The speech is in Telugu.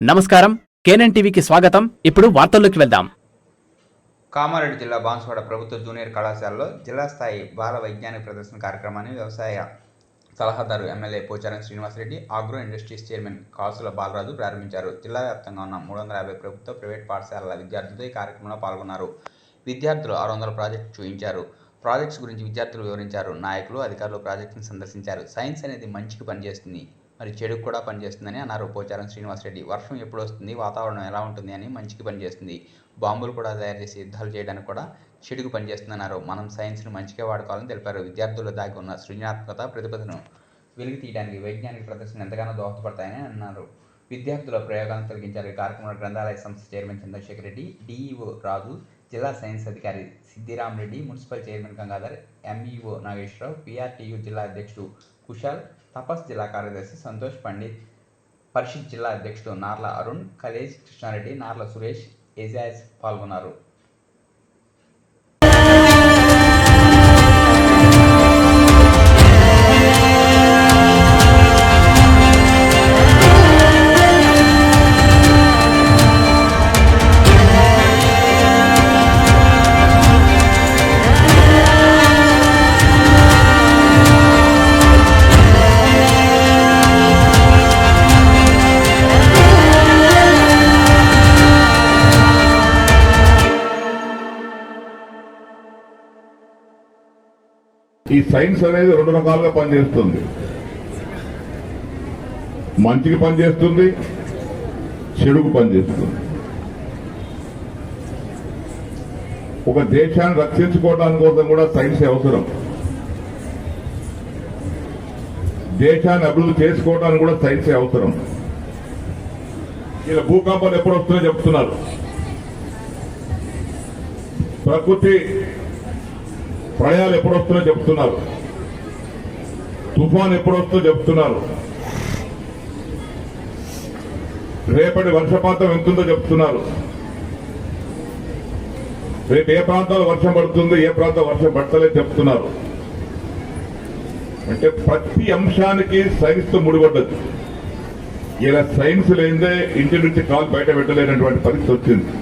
నమస్కారం, కేఎన్ఎన్ టీవీకి స్వాగతం. ఇప్పుడు వార్తల్లోకి వెళ్దాం. కామారెడ్డి జిల్లా బాన్సువాడ ప్రభుత్వ జూనియర్ కళాశాలలో జిల్లా స్థాయి బాల వైజ్ఞానిక ప్రదర్శన కార్యక్రమాన్ని వ్యవసాయ సలహాదారు MLA Pocharam Srinivasareddy, agro industries chairman Kasula Balaraju ప్రారంభించారు. జిల్లా వ్యాప్తంగా ఉన్న 350 ప్రభుత్వ, ప్రైవేట్ పాఠశాలల విద్యార్థులతో ఈ కార్యక్రమంలో పాల్గొన్నారు. విద్యార్థులు 600 ప్రాజెక్టు చూపించారు. ప్రాజెక్ట్స్ గురించి విద్యార్థులు వివరించారు. నాయకులు, అధికారులు ప్రాజెక్టును సందర్శించారు. సైన్స్ అనేది మంచికి పనిచేస్తుంది, మరి చెడుకు కూడా పనిచేస్తుందని అన్నారు పోచారం శ్రీనివాసరెడ్డి. వర్షం ఎప్పుడు వస్తుంది, వాతావరణం ఎలా ఉంటుంది అని మంచికి పనిచేస్తుంది. బాంబులు కూడా తయారు చేసి యుద్ధాలు చేయడానికి కూడా చెడుకు పనిచేస్తుందన్నారు. మనం సైన్స్ను మంచిగా వాడుకోవాలని తెలిపారు. విద్యార్థుల్లో దాగి ఉన్న సృజనాత్మకత, ప్రతిభను వెలికి తీయడానికి వైజ్ఞానిక ప్రదర్శన ఎంతగానో దోహదపడతాయని అన్నారు. విద్యార్థుల ప్రయోగాలను తొలగించారు. ఈ కార్యక్రమంలో గ్రంథాలయ సంస్థ చైర్మన్ చంద్రశేఖర్ రెడ్డి, డిఈఓ రాజు, జిల్లా సైన్స్ అధికారి Siddiram Reddy, municipal chairman Gangadhar, MEO Nageswara Rao, PRTU జిల్లా అధ్యక్షుడు కుశాల్, తపస్ జిల్లా కార్యదర్శి సంతోష్ పండిత్, పరిషత్ జిల్లా అధ్యక్షుడు నార్ల అరుణ్, కలేజ్ కృష్ణారెడ్డి, నార్ల సురేష్, ఏజాజ్ పాల్గొన్నారు. ఈ సైన్స్ అనేది 2 రకాలుగా పనిచేస్తుంది. మంచికి పనిచేస్తుంది, చెడుకు పనిచేస్తుంది. ఒక దేశాన్ని రక్షించుకోవడానికి కోసం కూడా సైన్స్ అవసరం. దేశాన్ని అభివృద్ధి చేసుకోవడానికి కూడా సైన్స్ అవసరం. ఇలా భూకంపాలు ఎప్పుడు వస్తున్నాయో చెప్తున్నారు. ప్రకృతి ప్రళయాలు ఎప్పుడు వస్తుందో చెప్తున్నారు. తుఫాన్ ఎప్పుడు వస్తుందో చెప్తున్నారు. రేపటి వర్షపాతం ఎంతుందో చెప్తున్నారు. రేపు ఏ ప్రాంతాల్లో వర్షం పడుతుందో, ఏ ప్రాంతం వర్షం పడతలేదు చెప్తున్నారు. అంటే ప్రతి అంశానికి సైన్స్ తో ముడిపడ్డది. ఇలా సైన్స్ లేదే ఇంటి నుంచి కాలు బయట పెట్టలేనటువంటి పరిస్థితి వచ్చింది.